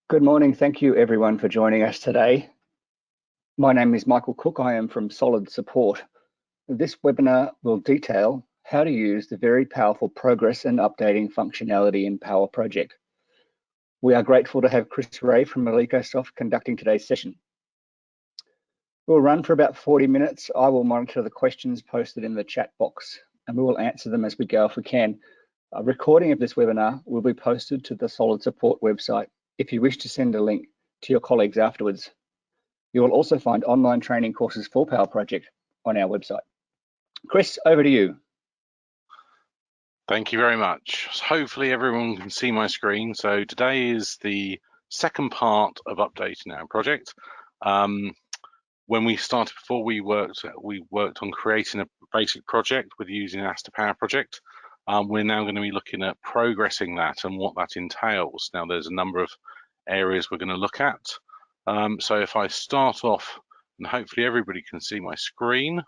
Good morning. Thank you everyone for joining us today. My name is Michael Cook. I am from Solid Support. This webinar will detail how to use the very powerful progress and updating functionality in Powerproject. We are grateful to have Chris Ray from Malecosoft conducting today's session. We'll run for about 40 minutes. I will monitor the questions posted in the chat box and we will answer them as we go if we can. A recording of this webinar will be posted to the Solid Support website if you wish to send a link to your colleagues afterwards. You will also find online training courses for Powerproject on our website. Chris, over to you. Thank you very much. Hopefully everyone can see my screen. So today is the second part of updating our project. When we started before, we worked on creating a basic project with using Asta Powerproject. We're now going to be looking at progressing that and what that entails. Now there's a number of areas we're going to look at. So if I start off, and hopefully everybody can see my screen,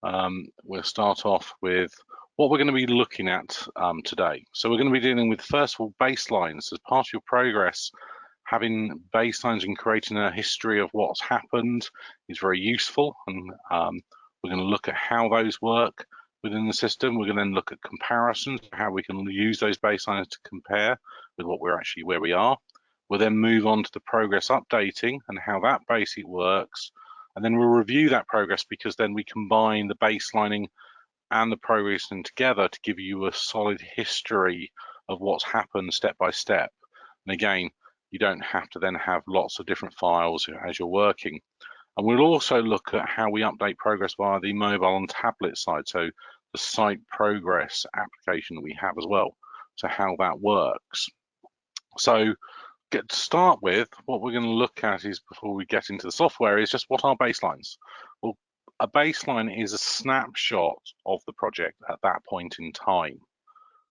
we'll start off with what we're going to be looking at today. So we're going to be dealing with, first of all, baselines. As part of your progress, having baselines and creating a history of what's happened is very useful, and we're going to look at how those work within the system. We're going to then look at comparisons, how we can use those baselines to compare with what we're actually where we are. We'll then move on to the progress updating and how that basically works, and then we'll review that progress, because then we combine the baselining and the progressing together to give you a solid history of what's happened step by step. And again, you don't have to then have lots of different files as you're working. And we'll also look at how we update progress via the mobile and tablet side, so the SiteProgress application that we have as well, so how that works. So to start with, what we're going to look at is, before we get into the software, is just what are baselines. Well, a baseline is a snapshot of the project at that point in time.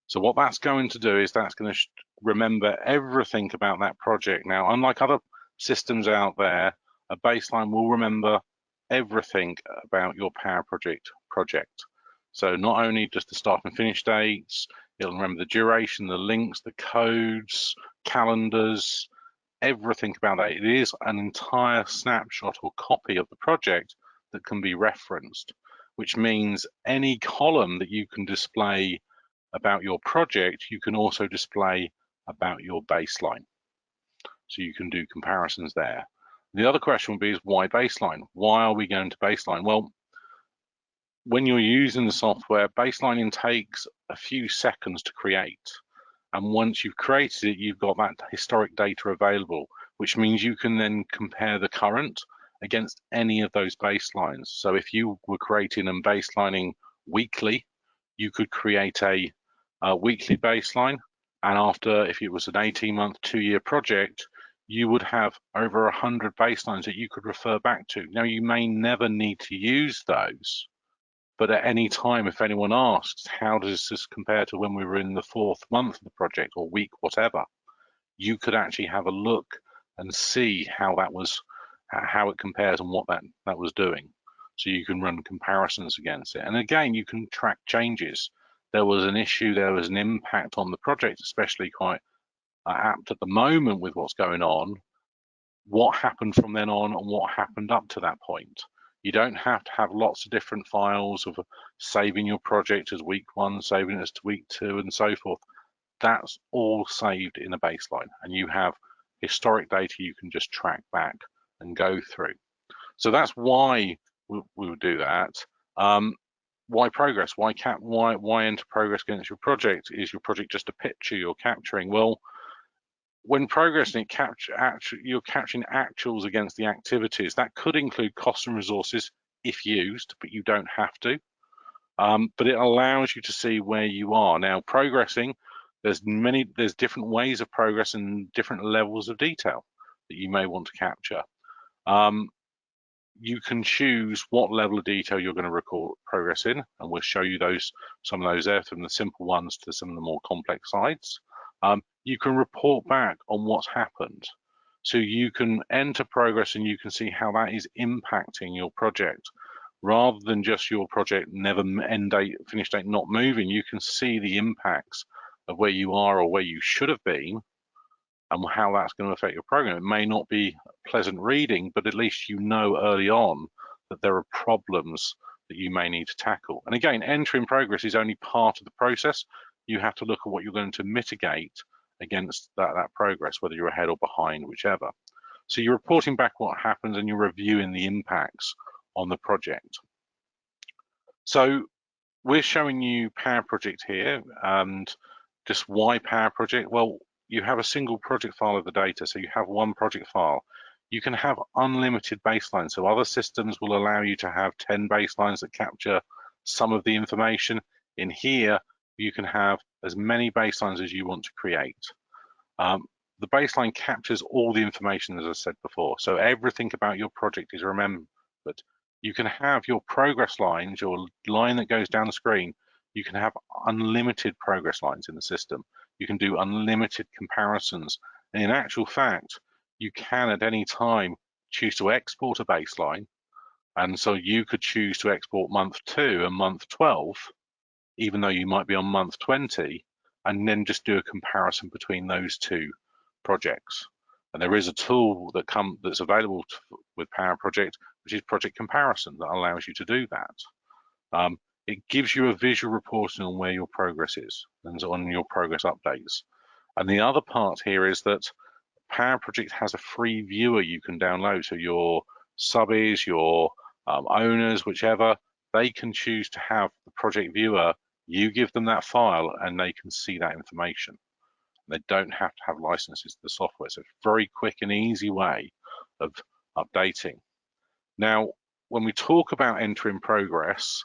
So what that's going to do is that's going to remember everything about that project. Now, unlike other systems out there, a baseline will remember everything about your Powerproject project. So not only just the start and finish dates, it'll remember the duration, the links, the codes, calendars, everything about that. It is an entire snapshot or copy of the project that can be referenced, which means any column that you can display about your project, you can also display about your baseline. So you can do comparisons there. The other question would be, is why baseline? Why are we going to baseline? Well, when you're using the software, baselining takes a few seconds to create. And once you've created it, you've got that historic data available, which means you can then compare the current against any of those baselines. So if you were creating and baselining weekly, you could create a weekly baseline, and after, if it was an 18-month, 2-year project, you would have over 100 baselines that you could refer back to. Now, you may never need to use those, but at any time, if anyone asks, how does this compare to when we were in the 4th month of the project or week, whatever, you could actually have a look and see how that was, how it compares and what that was doing. So you can run comparisons against it. And again, you can track changes. There was an issue, there was an impact on the project, especially quite apt at the moment with what's going on. What happened from then on and what happened up to that point. You don't have to have lots of different files of saving your project as week 1, saving it as to week 2, and so forth. That's all saved in a baseline, and you have historic data you can just track back and go through. So that's why we would do that. Why progress? Why enter progress against your project? Is your project just a picture you're capturing? Well, when progressing, you're capturing actuals against the activities. That could include costs and resources if used, but you don't have to. But it allows you to see where you are. Now, progressing, there's different ways of progress and different levels of detail that you may want to capture. You can choose what level of detail you're going to record progress in, and we'll show you some of those there, from the simple ones to some of the more complex sides. You can report back on what's happened. So you can enter progress and you can see how that is impacting your project. Rather than just your project never end date, finish date not moving, you can see the impacts of where you are or where you should have been and how that's going to affect your program. It may not be pleasant reading, but at least you know early on that there are problems that you may need to tackle. And again, entering progress is only part of the process. You have to look at what you're going to mitigate against that progress, whether you're ahead or behind, whichever. So you're reporting back what happens and you're reviewing the impacts on the project. So we're showing you Powerproject here, and just why Powerproject? Well, you have a single project file of the data, so you have one project file. You can have unlimited baselines, so other systems will allow you to have 10 baselines that capture some of the information. In here, you can have as many baselines as you want to create. The baseline captures all the information, as I said before, so everything about your project is remembered. You can have your progress lines, your line that goes down the screen, you can have unlimited progress lines in the system. You can do unlimited comparisons. And in actual fact, you can at any time choose to export a baseline. And so you could choose to export month 2 and month 12, even though you might be on month 20, and then just do a comparison between those two projects. And there is a tool that's available with Powerproject, which is Project Comparison, that allows you to do that. It gives you a visual reporting on where your progress is and on your progress updates. And the other part here is that Powerproject has a free viewer you can download. So your subbies, your owners, whichever, they can choose to have the project viewer. You give them that file and they can see that information. They don't have to have licenses to the software. So it's a very quick and easy way of updating. Now, when we talk about entering progress,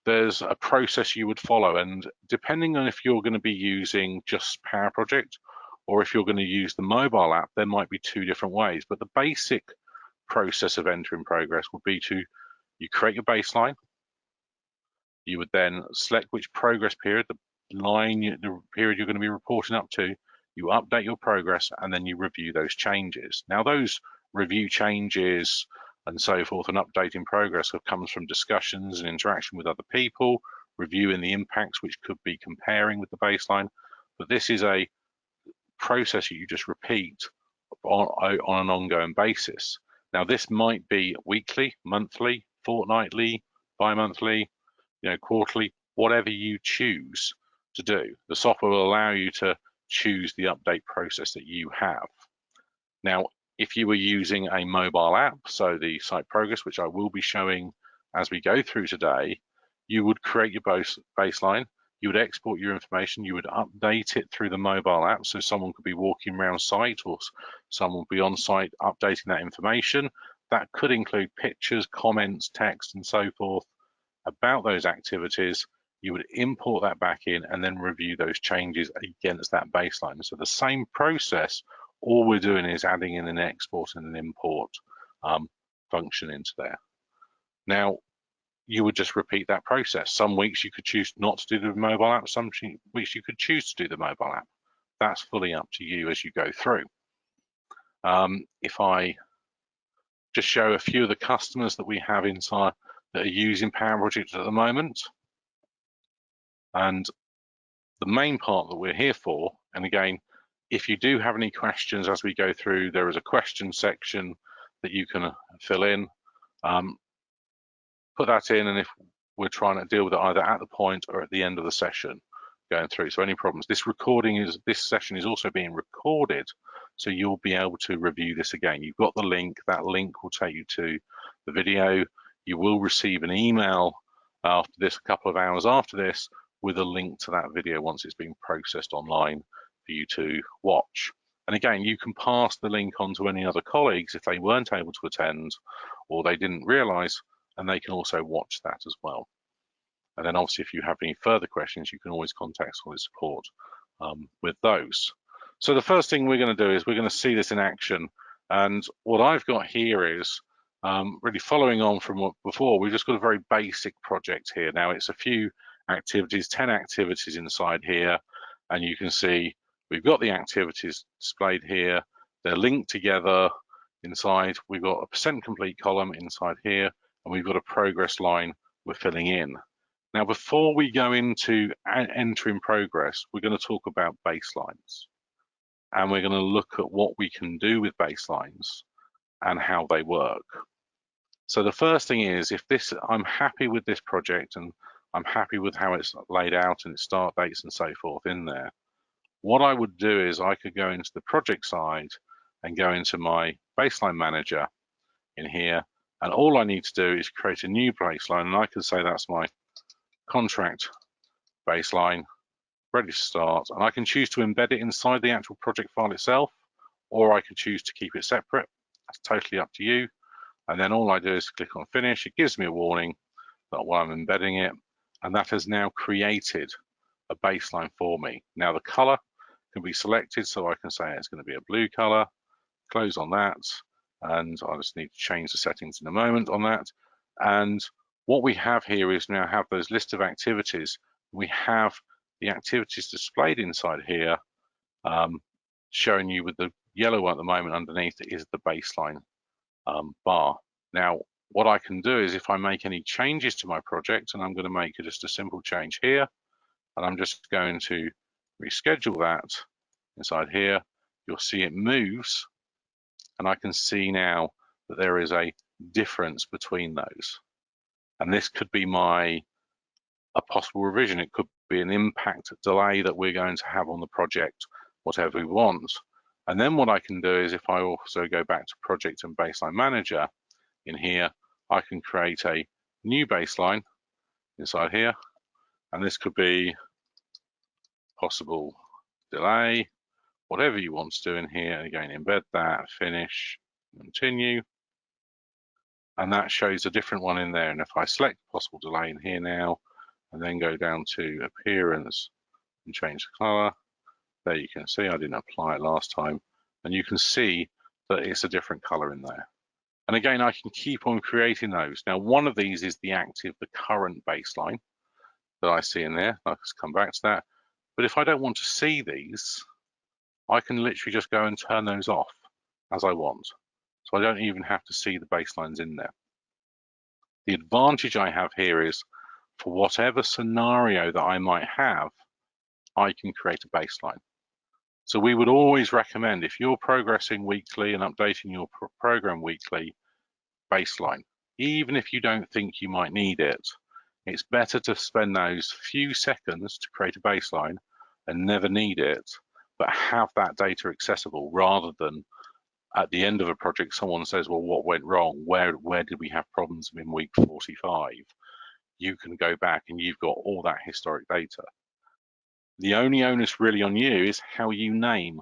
there's a process you would follow, and depending on if you're going to be using just Powerproject or if you're going to use the mobile app, there might be two different ways. But the basic process of entering progress would be you create your baseline. You would then select which progress period, the period you're going to be reporting up to, you update your progress, and then you review those changes. Now, those review changes and so forth and updating progress comes from discussions and interaction with other people, reviewing the impacts, which could be comparing with the baseline. But this is a process you just repeat on an ongoing basis. Now, this might be weekly, monthly, fortnightly, bi-monthly, quarterly, whatever you choose to do. The software will allow you to choose the update process that you have. Now, if you were using a mobile app, so the SiteProgress, which I will be showing as we go through today, you would create your baseline, you would export your information, you would update it through the mobile app, so someone could be walking around site or someone would be on site updating that information. That could include pictures, comments, text, and so forth about those activities. You would import that back in and then review those changes against that baseline. So the same process, all we're doing is adding in an export and an import function into there. Now, you would just repeat that process. Some weeks you could choose not to do the mobile app, some weeks you could choose to do the mobile app. That's fully up to you as you go through. If I just show a few of the customers that we have inside that are using Powerproject at the moment, and the main part that we're here for, and again, if you do have any questions as we go through, there is a question section that you can fill in. Put that in, and if we're trying to deal with it either at the point or at the end of the session going through. So any problems, this session is also being recorded, so you'll be able to review this again. You've got the link, that link will take you to the video. You will receive an email after this, a couple of hours after this, with a link to that video once it's been processed online for you to watch. And again, you can pass the link on to any other colleagues if they weren't able to attend or they didn't realize, and they can also watch that as well. And then obviously, if you have any further questions, you can always contact Solid Support with those. So the first thing we're going to do is we're going to see this in action. And what I've got here is really following on from what before, we've just got a very basic project here. Now it's a few activities, 10 activities inside here. And you can see we've got the activities displayed here. They're linked together inside. We've got a percent complete column inside here, and we've got a progress line we're filling in. Now, before we go into entering progress, we're going to talk about baselines. and we're going to look at what we can do with baselines and how they work. So the first thing is, if I'm happy with this project and I'm happy with how it's laid out and its start dates and so forth in there, what I would do is I could go into the project side and go into my baseline manager in here, and all I need to do is create a new baseline, and I can say that's my contract baseline ready to start, and I can choose to embed it inside the actual project file itself, or I can choose to keep it separate. That's totally up to you. And then all I do is click on finish. It gives me a warning that while I'm embedding it, and that has now created a baseline for me. Now the color can be selected, so I can say it's going to be a blue color, close on that, and I just need to change the settings in a moment on that. And what we have here is now have those list of activities. We have the activities displayed inside here, showing you with the yellow one at the moment underneath it is the baseline bar. Now, what I can do is if I make any changes to my project, and I'm going to make just a simple change here, and I'm just going to reschedule that inside here, you'll see it moves, and I can see now that there is a difference between those. And this could be a possible revision. It could be an impact delay that we're going to have on the project, whatever we want. And then what I can do is if I also go back to Project and Baseline Manager in here, I can create a new baseline inside here. And this could be possible delay, whatever you want to do in here. Again, embed that, finish, continue. And that shows a different one in there. And if I select possible delay in here now, and then go down to appearance and change the color, there you can see I didn't apply it last time, and you can see that it's a different color in there. And again, I can keep on creating those. Now, one of these is the current baseline that I see in there. I'll just come back to that. But if I don't want to see these, I can literally just go and turn those off as I want. So I don't even have to see the baselines in there. The advantage I have here is for whatever scenario that I might have, I can create a baseline. So we would always recommend, if you're progressing weekly and updating your program weekly, baseline. Even if you don't think you might need it, it's better to spend those few seconds to create a baseline and never need it, but have that data accessible, rather than at the end of a project someone says, well, what went wrong? Where did we have problems in week 45? You can go back and you've got all that historic data. The only onus really on you is how you name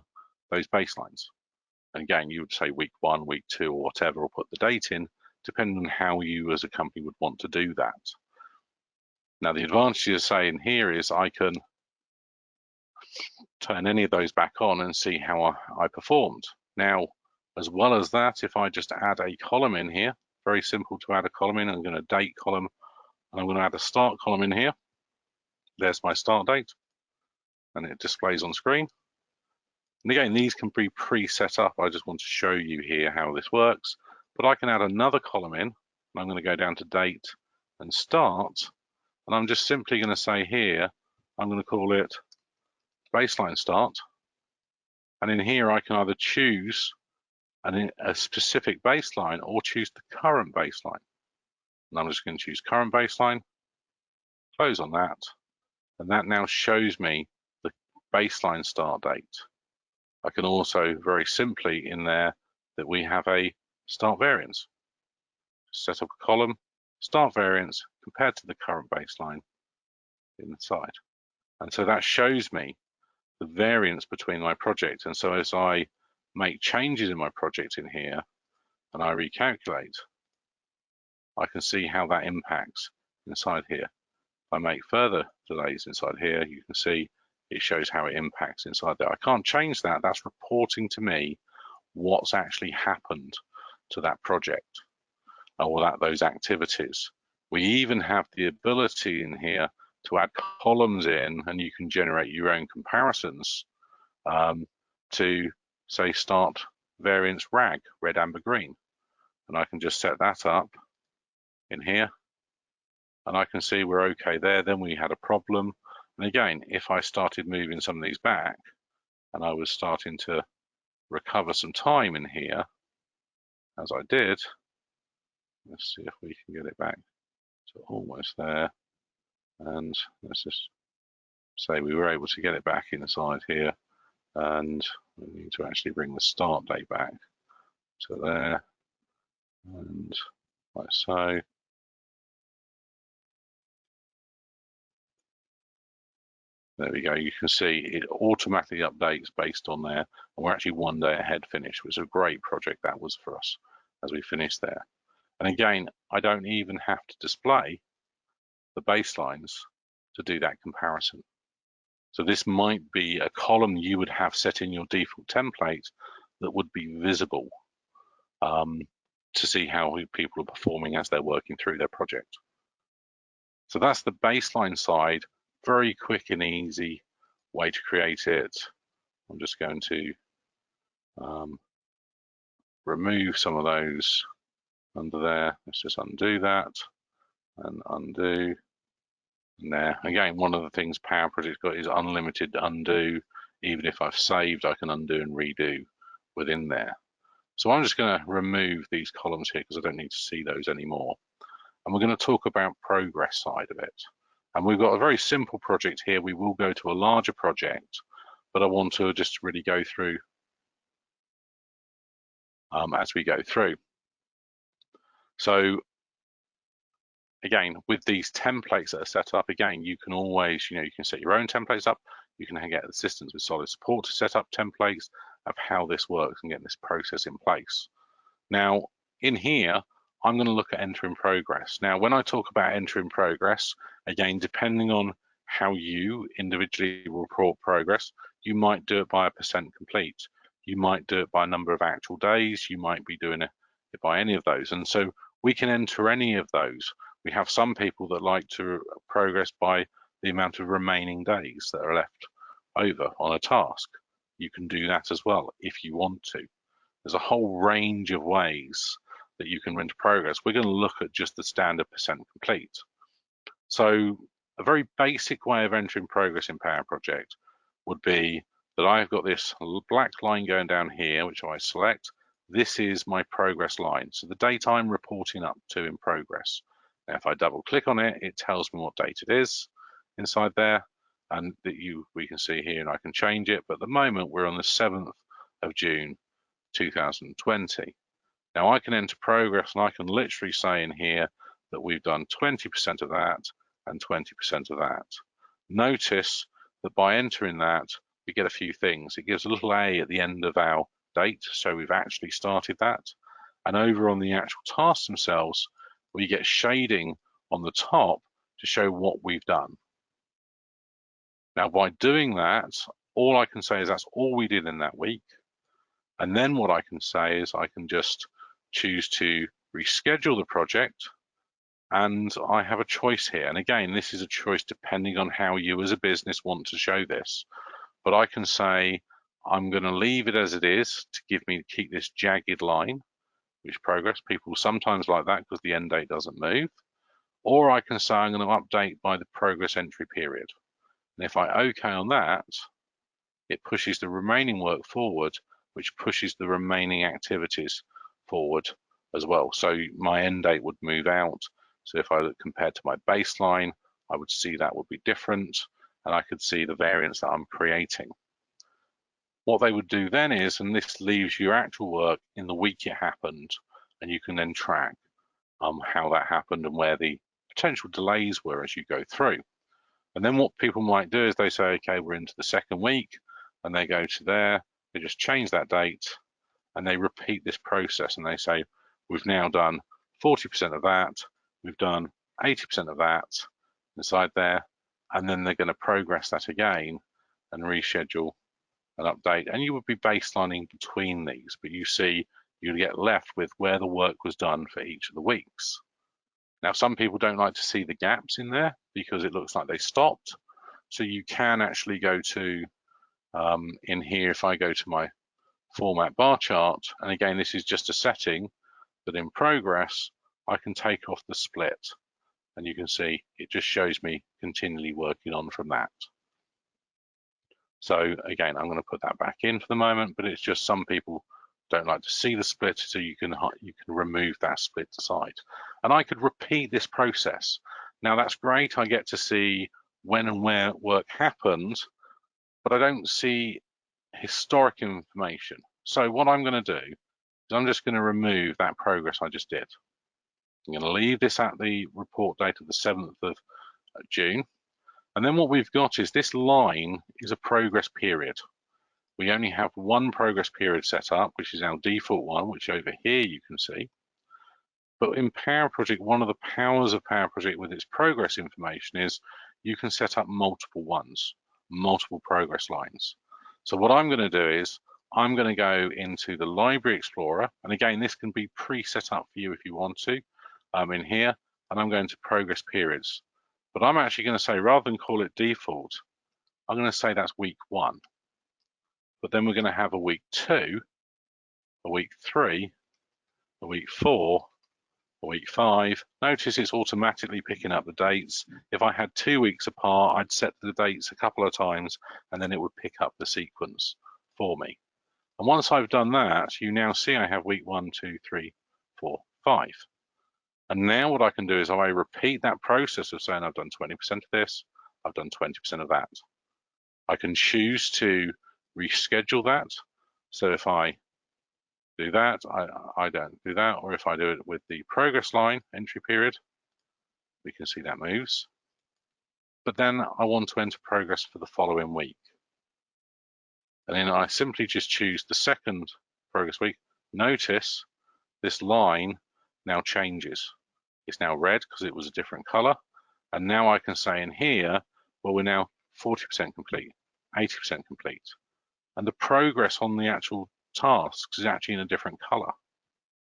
those baselines. And again, you would say week 1, week 2, or whatever, or put the date in, depending on how you as a company would want to do that. Now, the advantage of saying here is I can turn any of those back on and see how I performed. Now, as well as that, if I just add a column in here, very simple to add a column in, I'm going to date column, and I'm going to add a start column in here. There's my start date, and it displays on screen. And again, these can be pre-set up. I just want to show you here how this works. But I can add another column in, and I'm going to go down to date and start. And I'm just simply going to say here, I'm going to call it baseline start. And in here, I can either choose a specific baseline or choose the current baseline. And I'm just going to choose current baseline, close on that. And that now shows me the baseline start date. I can also very simply in there that we have a start variance. Set up a column, start variance compared to the current baseline inside. And so that shows me the variance between my project. And so as I make changes in my project in here and I recalculate, I can see how that impacts inside here. If I make further delays inside here, you can see it shows how it impacts inside there. I can't change that. That's reporting to me what's actually happened to that project or those activities. We even have the ability in here to add columns in, and you can generate your own comparisons to say start variance RAG, red, amber, green. And I can just set that up in here, and I can see we're okay there. Then we had a problem. And again, if I started moving some of these back, and I was starting to recover some time in here, as I did, let's see if we can get it back to almost there, and let's just say we were able to get it back inside here, and we need to actually bring the start date back to there, and like so. There we go, you can see it automatically updates based on there, and we're actually 1 day ahead finish, which is a great project that was for us as we finished there. And again, I don't even have to display the baselines to do that comparison. So this might be a column you would have set in your default template that would be visible to see how people are performing as they're working through their project. So that's the baseline side, very quick and easy way to create it. I'm just going to remove some of those under there. Let's just undo that and undo. And there, again, one of the things Powerproject's got is unlimited undo. Even if I've saved, I can undo and redo within there. So I'm just going to remove these columns here because I don't need to see those anymore. And we're going to talk about progress side of it. And we've got a very simple project here. We will go to a larger project, but I want to just really go through as we go through. So again, with these templates that are set up, again, you can always, you can set your own templates up. You can get assistance with Solid Support to set up templates of how this works and get this process in place. Now, in here, I'm going to look at enter in progress. Now, when I talk about enter in progress, again, depending on how you individually report progress, you might do it by a % complete. You might do it by a number of actual days. You might be doing it by any of those. And so we can enter any of those. We have some people that like to progress by the amount of remaining days that are left over on a task. You can do that as well if you want to. There's a whole range of ways that you can enter progress. We're going to look at just the standard % complete. So a very basic way of entering progress in Powerproject would be that I've got this black line going down here, which I select. This is my progress line. So the date I'm reporting up to in progress. Now, if I double click on it, it tells me what date it is inside there, and that we can see here, and I can change it. But at the moment, we're on the 7th of June, 2020. Now I can enter progress, and I can literally say in here that we've done 20% of that and 20% of that. Notice that by entering that, we get a few things. It gives a little A at the end of our date, so we've actually started that. And over on the actual tasks themselves, we get shading on the top to show what we've done. Now, by doing that, all I can say is that's all we did in that week. And then what I can say is I can just choose to reschedule the project, and I have a choice here. And again, this is a choice depending on how you as a business want to show this. But I can say I'm going to leave it as it is to keep this jagged line, which progress. People sometimes like that because the end date doesn't move. Or I can say I'm going to update by the progress entry period. And if I OK on that, it pushes the remaining work forward, which pushes the remaining activities forward as well. So my end date would move out. So if I look compared to my baseline, I would see that would be different, and I could see the variance that I'm creating. What they would do then is, and this leaves your actual work in the week it happened, and you can then track how that happened and where the potential delays were as you go through. And then what people might do is they say, okay, we're into the 2nd week, and they go to there, they just change that date, and they repeat this process, and they say, we've now done 40% of that, we've done 80% of that inside there, and then they're going to progress that again and reschedule and update. And you would be baselining between these, but you see you get left with where the work was done for each of the weeks. Now, some people don't like to see the gaps in there because it looks like they stopped. So you can actually go to, in here, if I go to my format bar chart, and again, this is just a setting, but in progress, I can take off the split. And you can see it just shows me continually working on from that. So again, I'm going to put that back in for the moment, but it's just some people don't like to see the split, so you can remove that split aside. And I could repeat this process. Now that's great. I get to see when and where work happened, but I don't see historic information. So what I'm going to do is I'm just going to remove that progress I just did. I'm going to leave this at the report date of the 7th of June. And then what we've got is this line is a progress period. We only have one progress period set up, which is our default one, which over here you can see. But in Powerproject, one of the powers of Powerproject with its progress information is you can set up multiple ones, multiple progress lines. So what I'm going to do is I'm going to go into the Library Explorer. And again, this can be pre-set up for you if you want to in here. And I'm going to progress periods. But I'm actually going to say, rather than call it default, I'm going to say that's week 1. But then we're going to have a week 2, a week 3, a week 4, a week 5. Notice it's automatically picking up the dates. If I had 2 weeks apart, I'd set the dates a couple of times and then it would pick up the sequence for me. And once I've done that, you now see I have week 1, 2, 3, 4, 5. And now what I can do is I repeat that process of saying I've done 20% of this, I've done 20% of that. I can choose to reschedule that. So if I do that, I don't do that, or if I do it with the progress line entry period, we can see that moves. But then I want to enter progress for the following week. And then I simply just choose the second progress week. Notice this line now changes. It's now red because it was a different color. And now I can say in here, well, we're now 40% complete, 80% complete. And the progress on the actual tasks is actually in a different color.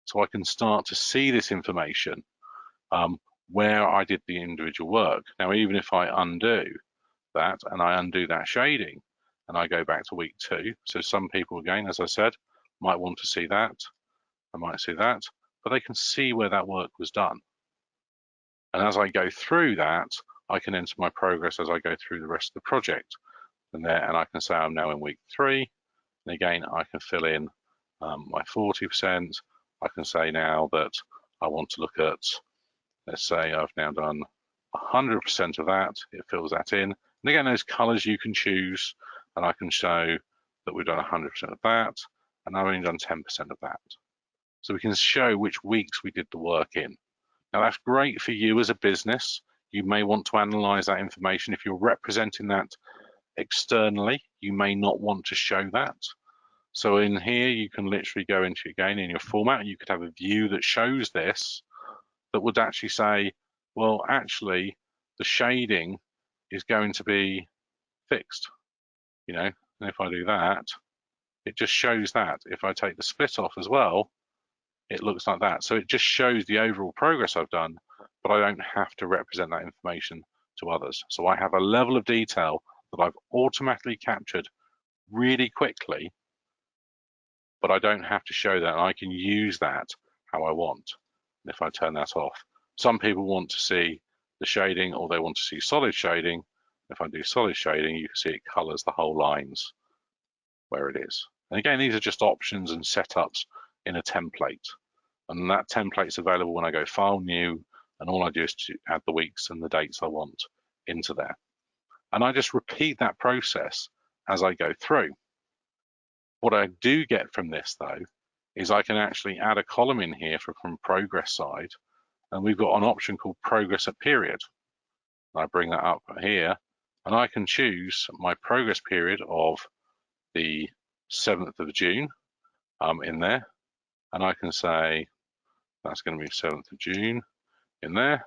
So I can start to see this information where I did the individual work. Now, even if I undo that and I undo that shading and I go back to week 2, so some people, again, as I said, might want to see that, I might see that, but they can see where that work was done. And as I go through that, I can enter my progress as I go through the rest of the project. And I can say I'm now in week 3. And again, I can fill in my 40%. I can say now that I want to look at, let's say I've now done 100% of that. It fills that in. And again, those colors you can choose, and I can show that we've done 100% of that, and I've only done 10% of that. So we can show which weeks we did the work in. Now that's great for you as a business. You may want to analyze that information. If you're representing that externally, you may not want to show that. So in here, you can literally go into, again, in your format, you could have a view that shows this, that would actually say, well, actually, the shading is going to be fixed, you know, and if I do that, it just shows that. If I take the split off as well, it looks like that. So it just shows the overall progress I've done, but I don't have to represent that information to others. So I have a level of detail that I've automatically captured really quickly, but I don't have to show that, and I can use that how I want. And if I turn that off, some people want to see the shading, or they want to see solid shading. If I do solid shading, you can see it colors the whole lines where it is. And again, these are just options and setups in a template. And that template's available when I go File, New, and all I do is to add the weeks and the dates I want into there. And I just repeat that process as I go through. What I do get from this, though, is I can actually add a column in here from progress side, and we've got an option called progress at period. I bring that up here, and I can choose my progress period of the 7th of June in there, and I can say that's going to be 7th of June in there.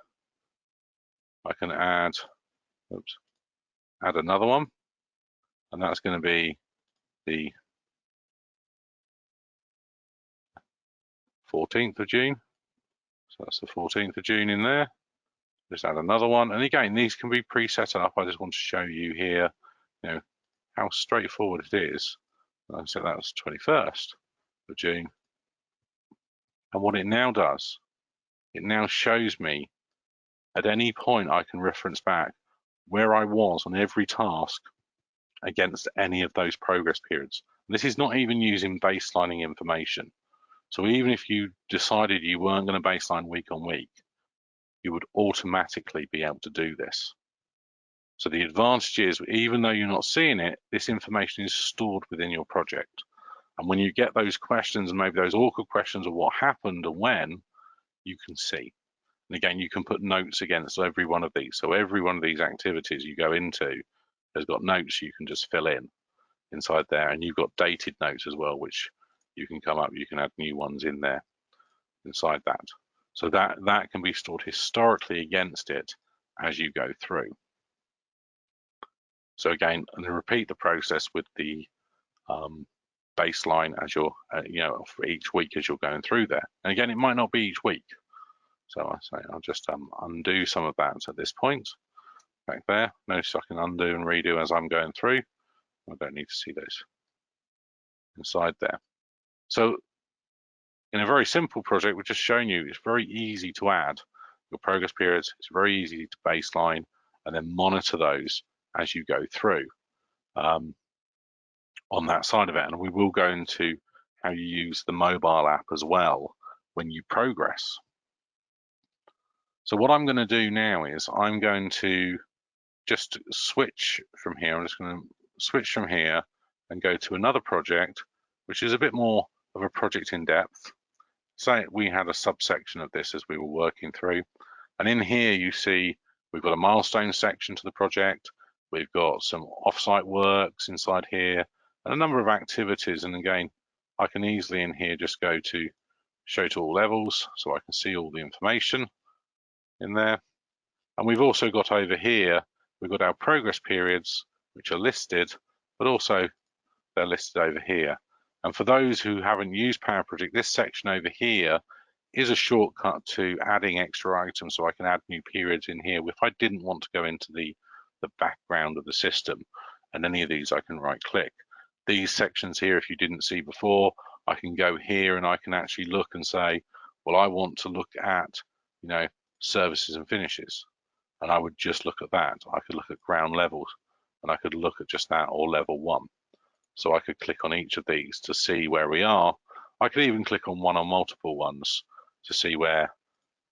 I can add another one, and that's going to be the 14th of June. So that's the 14th of June in there. Just add another one. And again, these can be pre-set up. I just want to show you here, you know, how straightforward it is. So that was 21st of June. And what it now does, it now shows me at any point I can reference back where I was on every task against any of those progress periods. And this is not even using baselining information. So even if you decided you weren't going to baseline week on week, you would automatically be able to do this. So the advantage is, even though you're not seeing it, this information is stored within your project. And when you get those questions, and maybe those awkward questions of what happened and when, you can see. And again, you can put notes against every one of these. So every one of these activities you go into has got notes you can just fill in inside there. And you've got dated notes as well, which you can come up, you can add new ones in there inside that. So that can be stored historically against it as you go through. So again, and repeat the process with the baseline as you're, for each week as you're going through there. And again, it might not be each week. So I say I'll just undo some of that at this point. Back there, notice I can undo and redo as I'm going through. I don't need to see those inside there. So in a very simple project, we're just showing you it's very easy to add your progress periods. It's very easy to baseline and then monitor those as you go through on that side of it. And we will go into how you use the mobile app as well when you progress. So what I'm going to do now is I'm going to just switch from here. I'm just going to switch from here and go to another project, which is a bit more of a project in depth. Say we had a subsection of this as we were working through. And in here you see we've got a milestone section to the project. We've got some offsite works inside here and a number of activities. And again, I can easily in here just go to show to all levels so I can see all the information in there. And we've also got over here, we've got our progress periods, which are listed, but also they're listed over here. And for those who haven't used Powerproject, this section over here is a shortcut to adding extra items, so I can add new periods in here if I didn't want to go into the background of the system. And any of these I can right click. These sections here, if you didn't see before, I can go here and I can actually look and say, well, I want to look at, services and finishes. And I would just look at that. I could look at ground levels and I could look at just that, or level 1. So I could click on each of these to see where we are. I could even click on one or multiple ones to see where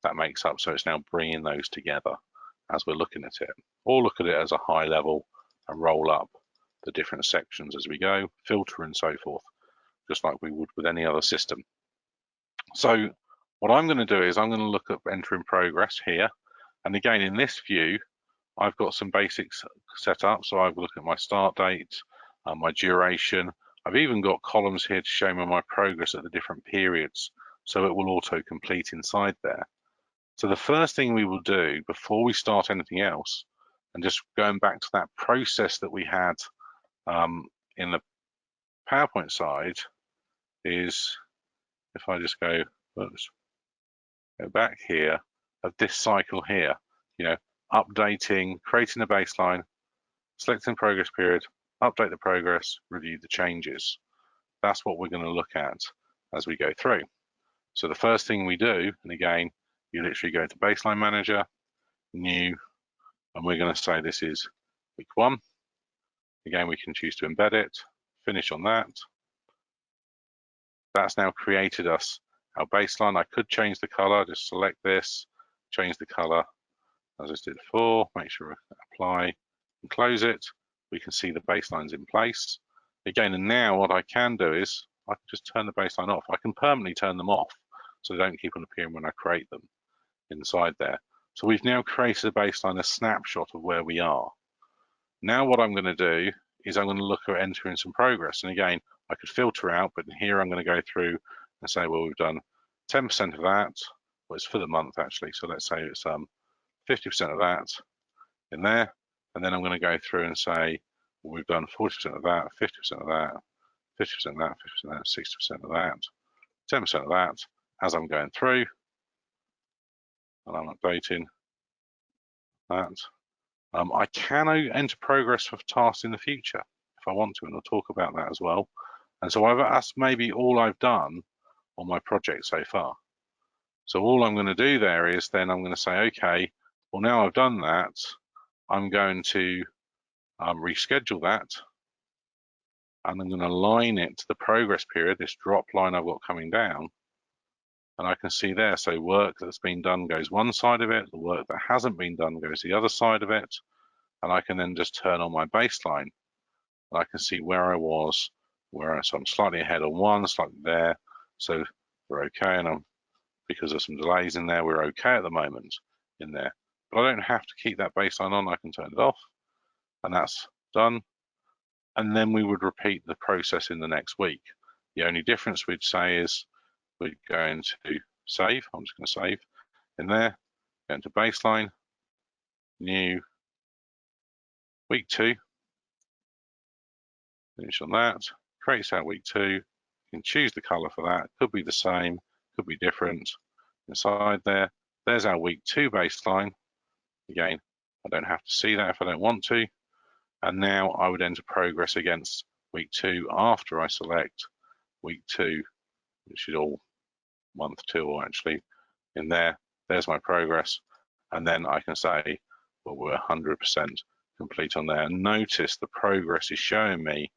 that makes up. So it's now bringing those together as we're looking at it. Or look at it as a high level and roll up the different sections as we go, filter and so forth, just like we would with any other system. So what I'm going to do is I'm going to look at entering progress here. And again, in this view, I've got some basics set up. So I've looked at my start date, my duration. I've even got columns here to show me my progress at the different periods. So it will auto complete inside there. So the first thing we will do before we start anything else, and just going back to that process that we had in the PowerPoint side, is if I just go back here of this cycle here, updating, creating a baseline, selecting progress period, update the progress, review the changes. That's what we're going to look at as we go through. So the first thing we do, and again, you literally go to Baseline Manager, New, and we're going to say this is week 1. Again, we can choose to embed it, finish on that. That's now created us our baseline. I could change the color, just select this, change the color as I did before, make sure I apply and close it. We can see the baseline's in place. Again, and now what I can do is I can just turn the baseline off. I can permanently turn them off so they don't keep on appearing when I create them inside there. So we've now created a baseline, a snapshot of where we are. Now what I'm going to do is I'm going to look at entering some progress. And again, I could filter out, but here I'm going to go through and say, well, we've done 10% of that. Well, it's for the month actually. So let's say it's 50% of that in there. And then I'm going to go through and say, well, we've done 40% of that, 50% of that, 50% of that, 50% of that, 60% of that, 10% of that as I'm going through. And I'm updating that. I can enter progress for tasks in the future if I want to, and I'll talk about that as well. And so that's maybe all I've done on my project so far. So all I'm going to do there is then I'm going to say, okay, well, now I've done that, I'm going to reschedule that and I'm going to align it to the progress period, this drop line I've got coming down, and I can see there, so work that's been done goes one side of it, the work that hasn't been done goes the other side of it, and I can then just turn on my baseline, and I can see where I was, so I'm slightly ahead on one, slightly there, so we're okay, and because of some delays in there, we're okay at the moment in there. But I don't have to keep that baseline on, I can turn it off, and that's done. And then we would repeat the process in the next week. The only difference we'd say is we're going to save. I'm just going to save in there, go into baseline, new, week 2, finish on that, creates our week 2. You can choose the color for that, could be the same, could be different. Inside there, there's our week 2 baseline. Again, I don't have to see that if I don't want to. And now I would enter progress against week 2 after I select week 2, which is all month 2 actually in there. There's my progress. And then I can say, well, we're 100% complete on there. And notice the progress is showing me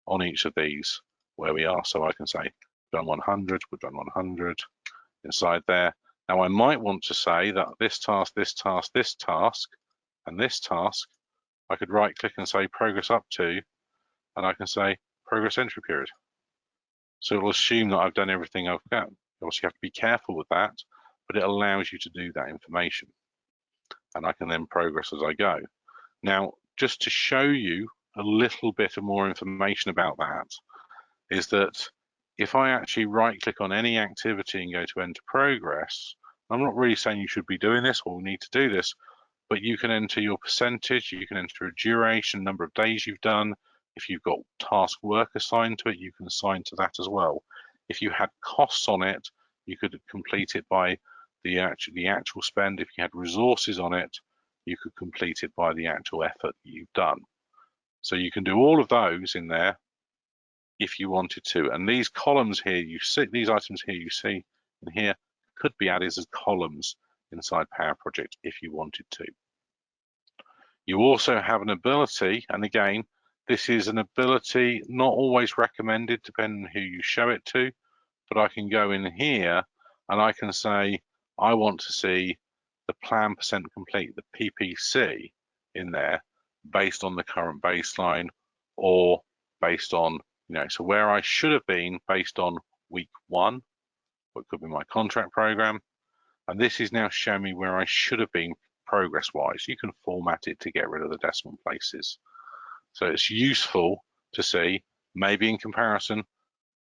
on each of these where we are. So I can say, we've done 100, we've done 100 inside there. Now I might want to say that this task, this task, this task, and this task, I could right click and say progress up to, and I can say progress entry period. So it'll assume that I've done everything I've got. Obviously you have to be careful with that, but it allows you to do that information. And I can then progress as I go. Now, just to show you a little bit of more information about that, is that if I actually right click on any activity and go to enter progress, I'm not really saying you should be doing this or need to do this, but you can enter your percentage, you can enter a duration, number of days you've done. If you've got task work assigned to it, you can assign to that as well. If you had costs on it, you could complete it by the actual spend. If you had resources on it, you could complete it by the actual effort you've done. So you can do all of those in there if you wanted to. And these columns here, you see, these items here you see in here could be added as columns inside Powerproject if you wanted to. You also have an ability, and again, this is an ability not always recommended depending on who you show it to, but I can go in here and I can say, I want to see the plan percent complete, the PPC in there based on the current baseline or based on, so where I should have been based on week 1, or it could be my contract program. And this is now showing me where I should have been progress-wise. You can format it to get rid of the decimal places. So it's useful to see, maybe in comparison,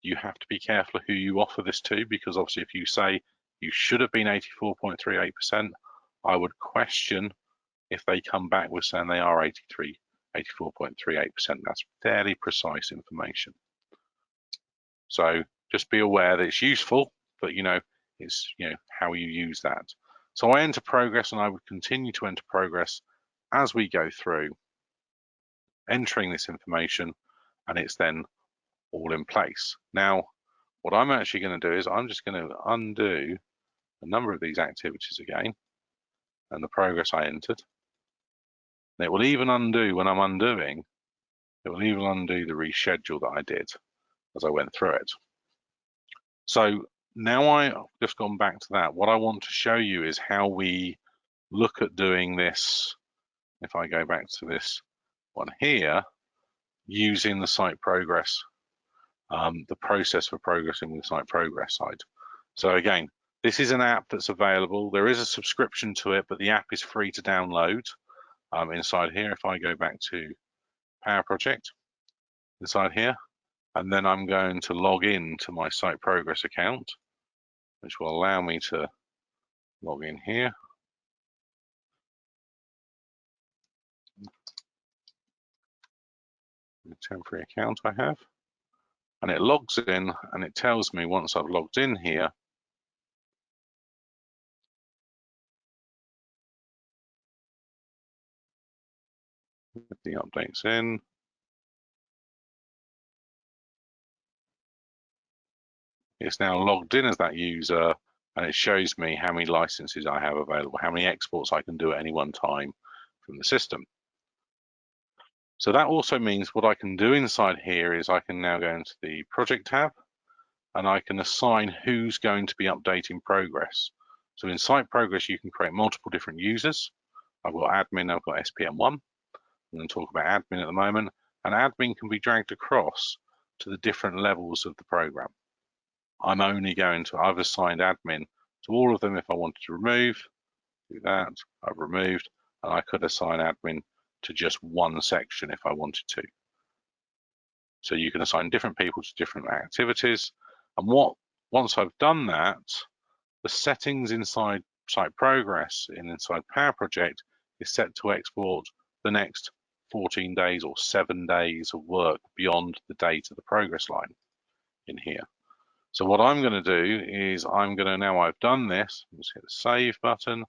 you have to be careful who you offer this to, because obviously if you say you should have been 84.38%, I would question if they come back with saying they are 84.38%. That's fairly precise information. So just be aware that it's useful, but it's how you use that. So I enter progress, and I would continue to enter progress as we go through, entering this information, and it's then all in place. Now, what I'm actually going to do is I'm just going to undo a number of these activities again, and the progress I entered. And it will even undo, when I'm undoing, it will even undo the reschedule that I did as I went through it. So now I've just gone back to that. What I want to show you is how we look at doing this. If I go back to this one here, using the SiteProgress, the process for progressing with SiteProgress side. So again, this is an app that's available. There is a subscription to it, but the app is free to download inside here. If I go back to Powerproject, inside here, and then I'm going to log in to my SiteProgress account, which will allow me to log in here. The temporary account I have, and it logs in, and it tells me once I've logged in here, with the updates in, it's now logged in as that user, and it shows me how many licenses I have available, how many exports I can do at any one time from the system. So that also means what I can do inside here is I can now go into the project tab and I can assign who's going to be updating progress. So in SiteProgress, you can create multiple different users. I've got admin, I've got SPM1. I'm going to talk about admin at the moment, and admin can be dragged across to the different levels of the program. I've assigned admin to all of them if I wanted to remove. Do that, I've removed, and I could assign admin to just one section if I wanted to. So you can assign different people to different activities. And once I've done that, the settings inside SiteProgress and inside Powerproject is set to export the next 14 days or 7 days of work beyond the date of the progress line in here. So what I'm going to do is now I've done this, just hit the save button,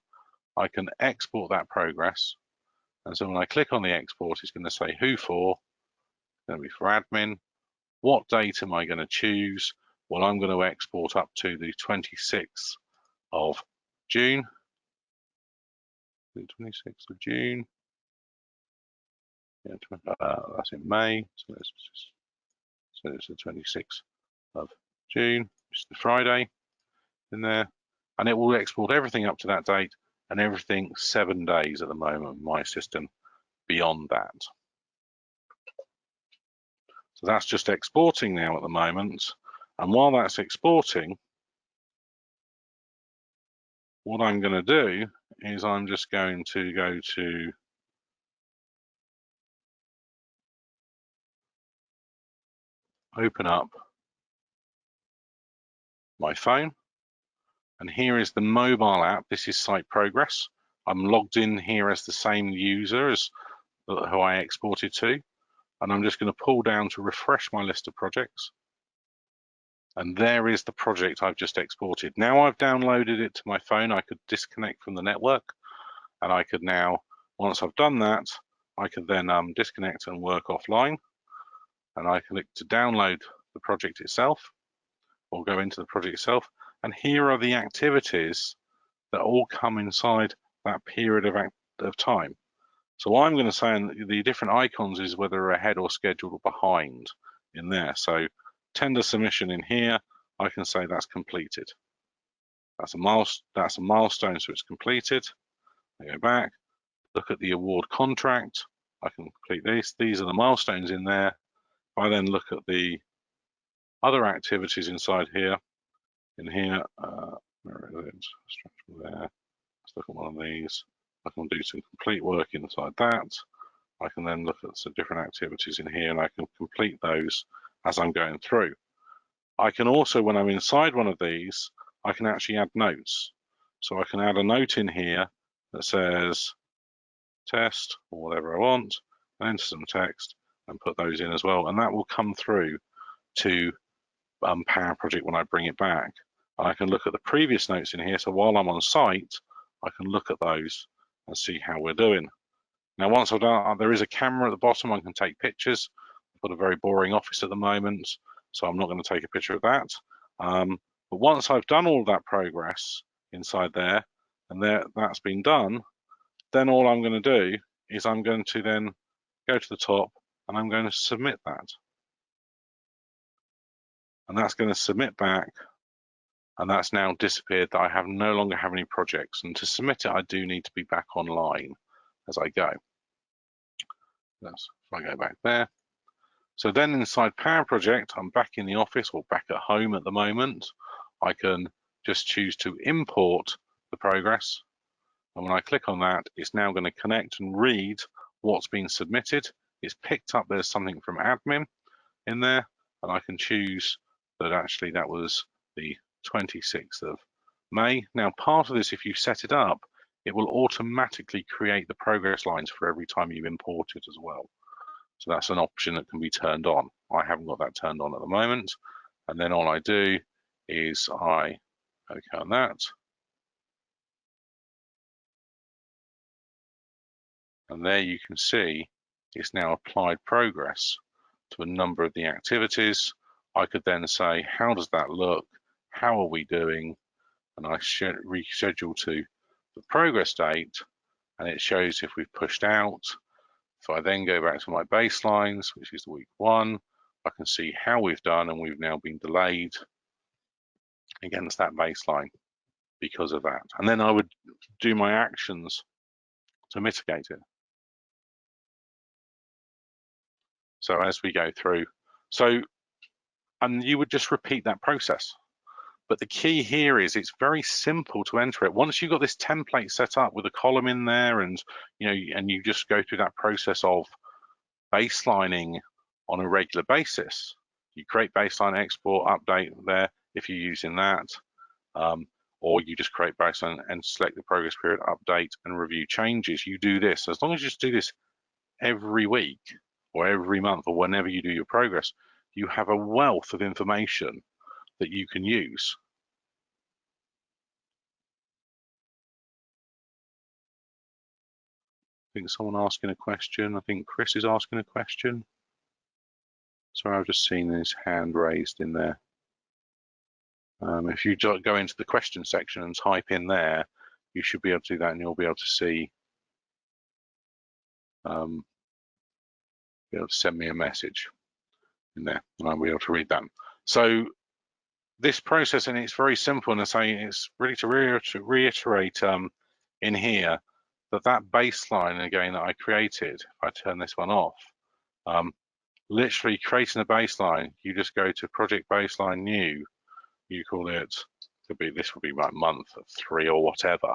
I can export that progress. And so when I click on the export, it's going to say who for, it's going to be for admin. What date am I going to choose? Well, I'm going to export up to the 26th of June. The 26th of June. Yeah, that's in May. So it's the 26th of June, which is the Friday in there. And it will export everything up to that date and everything 7 days at the moment, my system, beyond that. So that's just exporting now at the moment. And while that's exporting, what I'm going to do is I'm just going to go to open up my phone. And here is the mobile app. This is SiteProgress. I'm logged in here as the same user as who I exported to. And I'm just going to pull down to refresh my list of projects. And there is the project I've just exported. Now I've downloaded it to my phone, I could disconnect from the network. And I could now, once I've done that, I could then disconnect and work offline. And I click to download the project itself, or go into the project itself. And here are the activities that all come inside that period of time. So I'm going to say the different icons is whether ahead or scheduled or behind in there. So tender submission in here, I can say that's completed. That's a milestone, so it's completed. I go back, look at the award contract. I can complete this. These are the milestones in there. I then look at the other activities inside here. In here, where is it? There. Let's look at one of these. I can do some complete work inside that. I can then look at some different activities in here and I can complete those as I'm going through. I can also, when I'm inside one of these, I can actually add notes. So I can add a note in here that says test or whatever I want, and enter some text and put those in as well. And that will come through to Powerproject when I bring it back. I can look at the previous notes in here. So while I'm on site, I can look at those and see how we're doing. Now, once I've done, there is a camera at the bottom. I can take pictures. I've got a very boring office at the moment, so I'm not going to take a picture of that. But once I've done all of that progress inside there, and that's been done, then all I'm going to do is I'm going to then go to the top and I'm going to submit that. And that's going to submit back, and that's now disappeared that I no longer have any projects. And to submit it, I do need to be back online as I go. If I go back there. So then inside Powerproject, I'm back in the office or back at home at the moment. I can just choose to import the progress. And when I click on that, it's now going to connect and read what's been submitted. It's picked up there's something from admin in there, and I can choose that actually that was the 26th of May. Now, part of this, if you set it up, it will automatically create the progress lines for every time you import it as well. So that's an option that can be turned on. I haven't got that turned on at the moment. And then all I do is I OK on that. And there you can see it's now applied progress to a number of the activities. I could then say, how does that look? How are we doing? And I reschedule to the progress date, and it shows if we've pushed out If I then go back to my baselines, which is week 1, I can see how we've done, and we've now been delayed against that baseline because of that. And then I would do my actions to mitigate it. So as we go through, and you would just repeat that process. But the key here is it's very simple to enter it. Once you've got this template set up with a column in there, and you just go through that process of baselining on a regular basis. You create baseline, export, update there if you're using that, or you just create baseline and select the progress period, update and review changes. You do this. As long as you just do this every week or every month or whenever you do your progress, you have a wealth of information that you can use. I think someone asking a question. I think Chris is asking a question. Sorry, I've just seen his hand raised in there. If you go into the question section and type in there, you should be able to do that, and you'll be able to see, be able to send me a message in there, and I'll be able to read that. So this process, and it's very simple, and I say it's really to reiterate in here that baseline again that I created. If I turn this one off, literally creating a baseline, you just go to project baseline new. You call it, this would be like month 3 or whatever,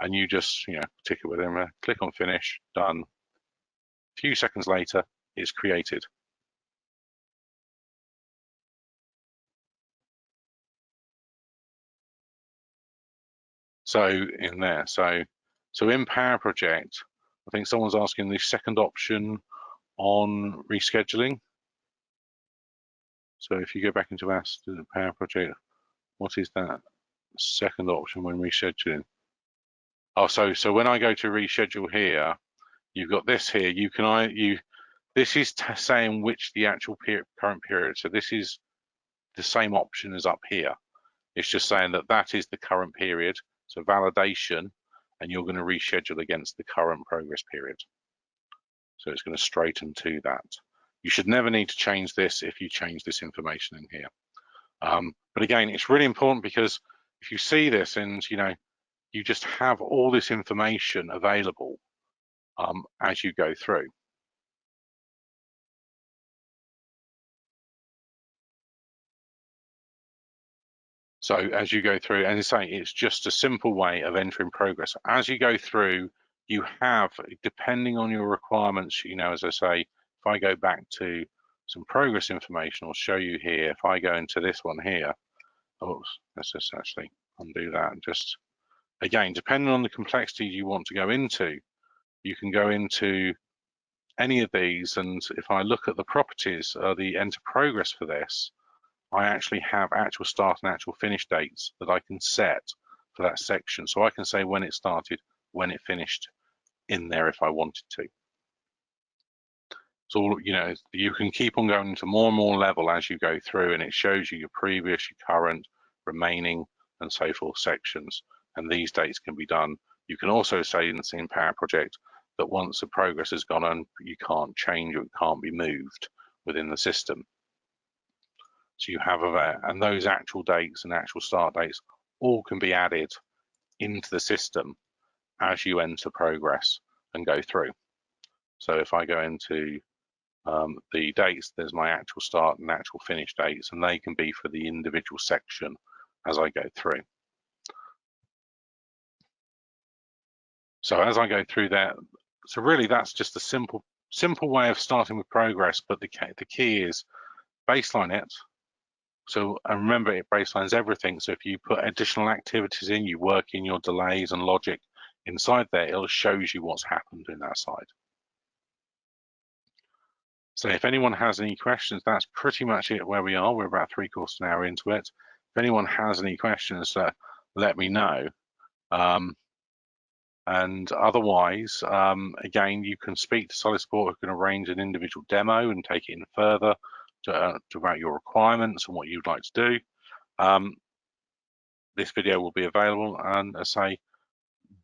and you just tick it within there, click on finish, done. A few seconds later, it's created. So in there, so in Powerproject, I think someone's asking the second option on rescheduling. So if you go back into the Powerproject, what is that second option when rescheduling? Oh, so when I go to reschedule here, you've got this here. This is saying which the actual current period. So this is the same option as up here. It's just saying that is the current period. So validation, and you're going to reschedule against the current progress period. So it's going to straighten to that. You should never need to change this if you change this information in here. But again, it's really important, because if you see this and you just have all this information available as you go through. So as you go through, and I say, it's just a simple way of entering progress. As you go through, you have, depending on your requirements, as I say, if I go back to some progress information, I'll show you here. If I go into this one here, oops, let's just actually undo that. And just, again, depending on the complexity you want to go into, you can go into any of these. And if I look at the properties, the enter progress for this, I actually have actual start and actual finish dates that I can set for that section. So I can say when it started, when it finished in there if I wanted to. So, you can keep on going into more and more level as you go through, and it shows you your previous, your current, remaining, and so forth sections. And these dates can be done. You can also say in the same Powerproject that once the progress has gone on, you can't change or it can't be moved within the system. So you have and those actual dates and actual start dates all can be added into the system as you enter progress and go through. So if I go into the dates, there's my actual start and actual finish dates, and they can be for the individual section as I go through. So as I go through that, so really that's just a simple way of starting with progress, but the key is baseline it. So, and remember, it baselines everything. So if you put additional activities in, you work in your delays and logic inside there, it shows you what's happened in that side. So if anyone has any questions, that's pretty much it where we are. We're about 3/4 of an hour into it. If anyone has any questions, let me know. And otherwise, again, you can speak to Solid Support, who can arrange an individual demo and take it in further to about your requirements and what you'd like to do. This video will be available, and as I say,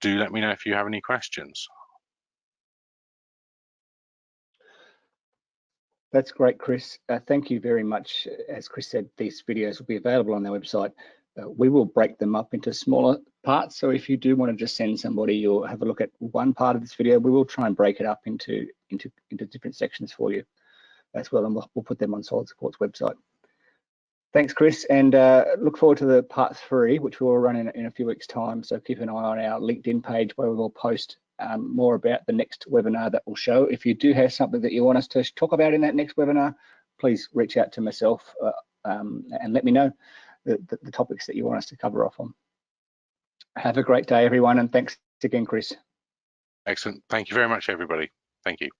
do let me know if you have any questions. That's great, Chris. Thank you very much. As Chris said, these videos will be available on our website. We will break them up into smaller parts. So if you do want to just send somebody or have a look at one part of this video, we will try and break it up into different sections for you as well, and we'll put them on Solid Support's website. Thanks, Chris, and look forward to the part 3, which we'll run in a few weeks' time. So keep an eye on our LinkedIn page where we will post more about the next webinar that we'll show. If you do have something that you want us to talk about in that next webinar, please reach out to myself and let me know the topics that you want us to cover off on. Have a great day, everyone, and thanks again, Chris. Excellent. Thank you very much, everybody. Thank you.